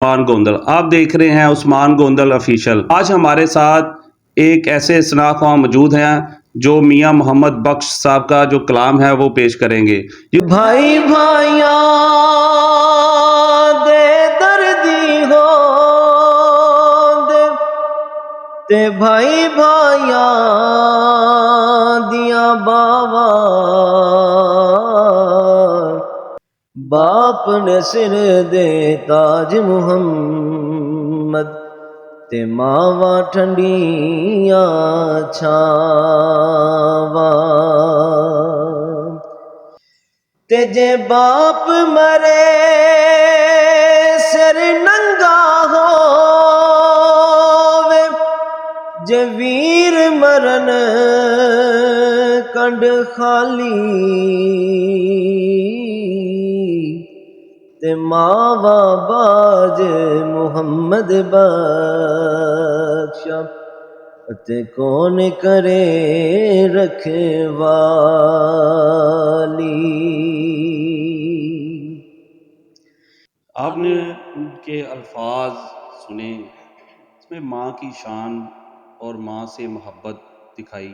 عثمان گوندل، آپ دیکھ رہے ہیں عثمان گوندل آفیشل۔ آج ہمارے ساتھ ایک ایسے ثناءخواں موجود ہیں جو میاں محمد بخش صاحب کا جو کلام ہے وہ پیش کریں گے۔ بھائی بھائیاں دے دردی ہو دے تے بھائی بھائیاں دیاں باواں باپ نے سر دے تاج محمد تے ماواں ٹھنڈیاں چھاواں تے جے باپ مرے سر ننگا ہووے جے ویر مرن کنڈ خالی تے ماواں باج محمد بخشا تے کون کرے رکھوالی۔ آپ نے ان کے الفاظ سنے، اس میں ماں کی شان اور ماں سے محبت دکھائی۔